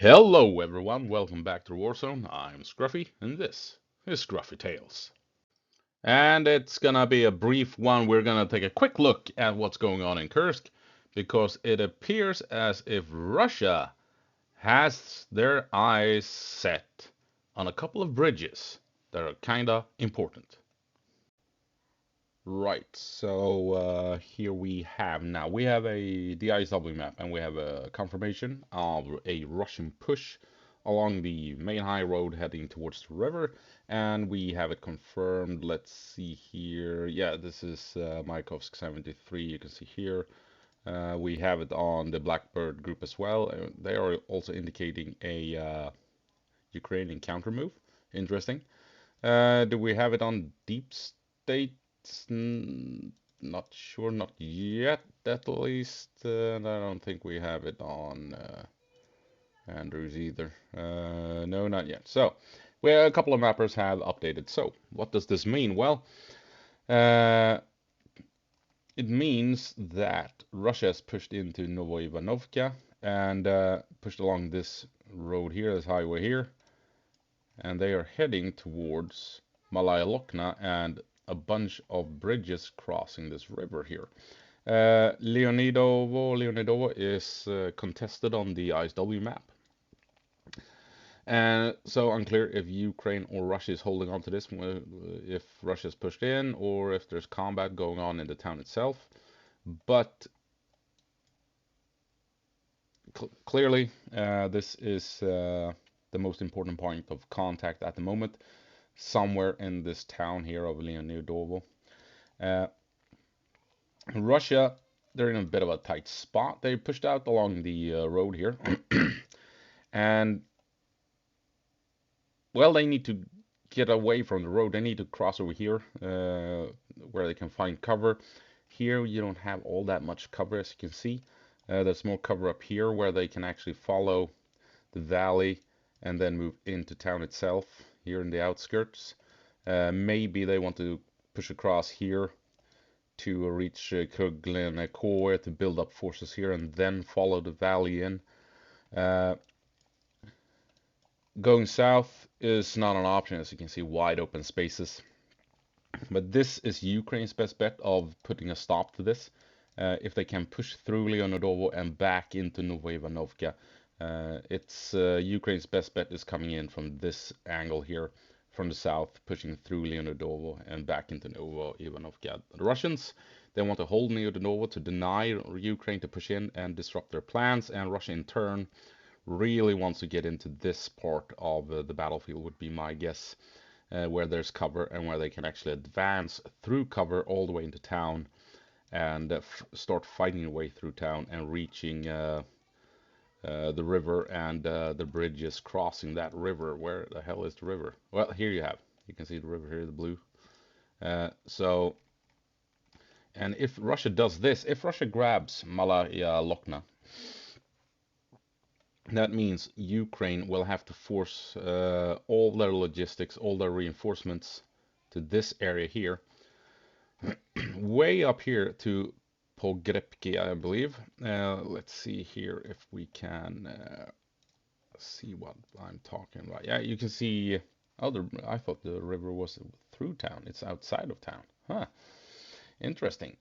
Hello everyone, welcome back to Warzone. I'm Scruffy, and this is Scruffy Tales. And it's gonna be a brief one. We're gonna take a quick look at what's going on in Kursk, because it appears as if Russia has their eyes set on a couple of bridges that are kinda important. Right, so here we have a DISW map, and we have a confirmation of a Russian push along the main high road heading towards the river, and we have it confirmed. Let's see here. Yeah, this is Mayakovsk 73. You can see here. We have it on the Blackbird group as well. They are also indicating a Ukrainian counter move. Interesting. Do we have it on Deep State? Not sure, not yet at least. And I don't think we have it on Andrews either. No, not yet. So, a couple of mappers have updated. So, what does this mean? Well, uh, it means that Russia has pushed into Novoivanovka and pushed along this road here, this highway here, and they are heading towards Malaya Lokna and a bunch of bridges crossing this river here. Leonidovo is contested on the ISW map. And so unclear if Ukraine or Russia is holding on to this, if Russia is pushed in or if there's combat going on in the town itself. But clearly, this is the most important point of contact at the moment, somewhere in this town here of Leonidovo. Russia, they're in a bit of a tight spot. They pushed out along the road here. And, well, they need to get away from the road. They need to cross over here where they can find cover. Here you don't have all that much cover, as you can see. There's more cover up here where they can actually follow the valley and then move into town itself here in the outskirts. Maybe they want to push across here to reach Kruglenkoe to build up forces here and then follow the valley in. Going south is not an option, as you can see, wide open spaces. But this is Ukraine's best bet of putting a stop to this. If they can push through Leonidovo and back into Novoivanovka, it's Ukraine's best bet is coming in from this angle here, from the south, pushing through Leonidovo and back into Novoivanovka. The Russians, they want to hold Leonidovo to deny Ukraine to push in and disrupt their plans, and Russia in turn really wants to get into this part of the battlefield, would be my guess, where there's cover and where they can actually advance through cover all the way into town and start fighting their way through town and reaching the river and the bridges crossing that river. Where the hell is the river? Well, here you have. You can see the river here, the blue. And if Russia does this, if Russia grabs Malaya Lokna, that means Ukraine will have to force all their logistics, all their reinforcements to this area here, way up here to Pogrebki, I believe. Let's see here if we can see what I'm talking about. Yeah, you can see. Oh, I thought the river was through town. It's outside of town. Huh. Interesting.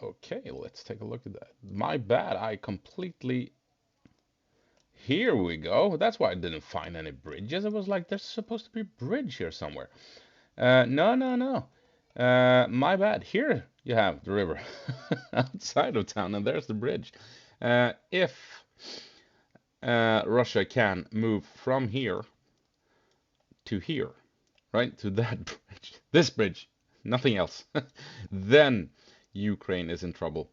Okay, let's take a look at that. My bad. I completely. Here we go. That's why I didn't find any bridges. It was like there's supposed to be a bridge here somewhere. No. My bad. Here you have the river outside of town, and there's the bridge. If Russia can move from here to here, right, to that bridge, this bridge, nothing else, then Ukraine is in trouble,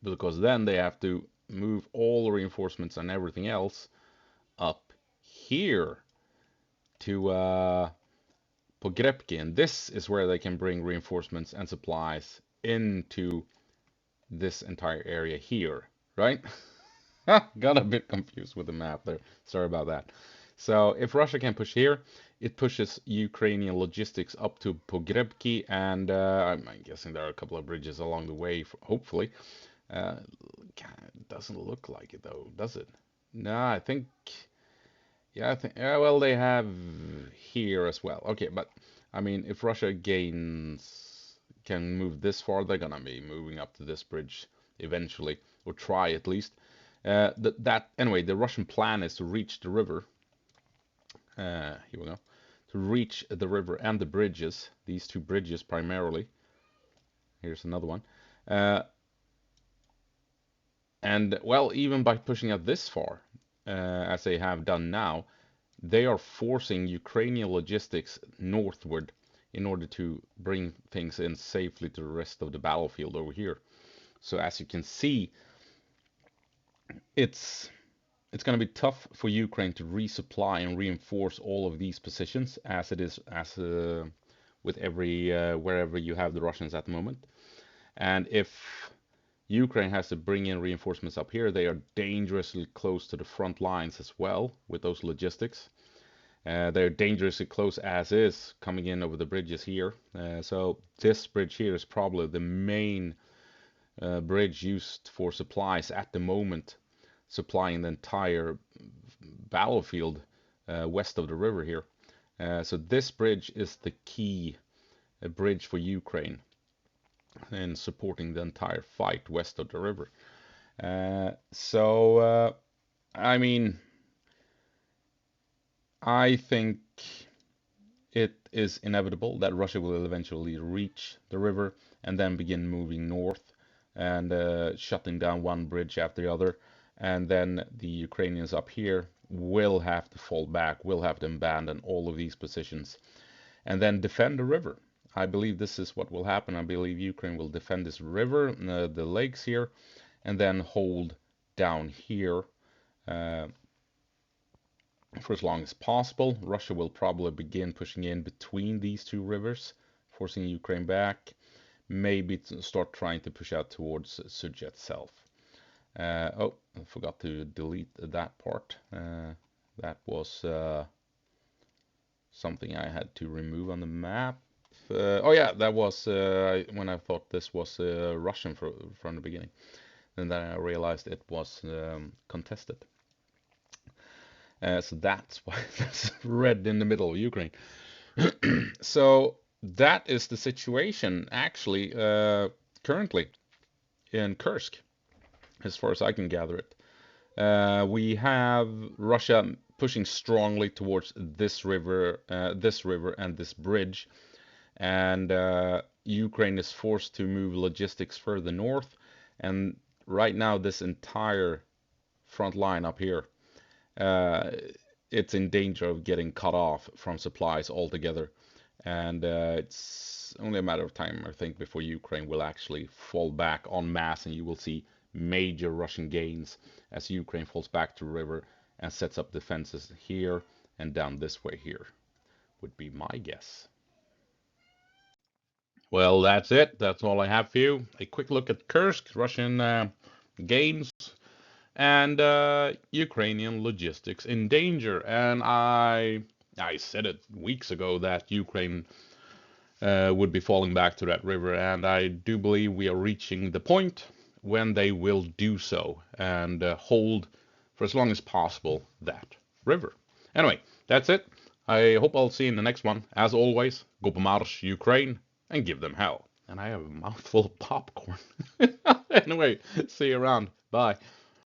because then they have to move all the reinforcements and everything else up here to Pogrebki, and this is where they can bring reinforcements and supplies into this entire area here, right? Got a bit confused with the map there. Sorry about that. So if Russia can push here, it pushes Ukrainian logistics up to Pogrebki, and I'm guessing there are a couple of bridges along the way, hopefully. Uh, doesn't look like it though, does it? No, I think. Yeah, I think. Yeah, well, they have here as well. Okay, but I mean, if Russia can move this far, they're gonna be moving up to this bridge eventually, or try at least. That anyway, the Russian plan is to reach the river. Here we go. To reach the river and the bridges, these two bridges primarily. Here's another one. Uh, and well, even by pushing out this far, as they have done now, they are forcing Ukrainian logistics northward in order to bring things in safely to the rest of the battlefield over here. So as you can see, it's it's going to be tough for Ukraine to resupply and reinforce all of these positions as it is as with every wherever you have the Russians at the moment. And if Ukraine has to bring in reinforcements up here, they are dangerously close to the front lines as well with those logistics. They're dangerously close as is coming in over the bridges here. So this bridge here is probably the main bridge used for supplies at the moment, supplying the entire battlefield west of the river here. So this bridge is the key bridge for Ukraine in supporting the entire fight west of the river. I mean, I think it is inevitable that Russia will eventually reach the river and then begin moving north and shutting down one bridge after the other. And then the Ukrainians up here will have to fall back, will have to abandon all of these positions and then defend the river. I believe this is what will happen. I believe Ukraine will defend this river, the lakes here, and then hold down here uh, for as long as possible. Russia will probably begin pushing in between these two rivers, forcing Ukraine back, maybe start trying to push out towards Suj itself. Oh, I forgot to delete that part. That was something I had to remove on the map. Oh yeah, that was when I thought this was Russian from the beginning. And then I realized it was contested. So that's why there's red in the middle of Ukraine. So that is the situation actually currently in Kursk, as far as I can gather it. We have Russia pushing strongly towards this river and this bridge, and Ukraine is forced to move logistics further north. And right now, this entire front line up here, uh, it's in danger of getting cut off from supplies altogether. And it's only a matter of time, I think, before Ukraine will actually fall back en masse, and you will see major Russian gains as Ukraine falls back to the river and sets up defenses here and down this way here, would be my guess. Well, that's it. That's all I have for you. A quick look at Kursk, Russian gains, and Ukrainian logistics in danger. And I said it weeks ago that Ukraine would be falling back to that river, and I do believe we are reaching the point when they will do so and hold for as long as possible that river. Anyway, that's it. I hope I'll see you in the next one. As always, go Marsh, Ukraine, and give them hell. And I have a mouthful of popcorn. Anyway, see you around. Bye.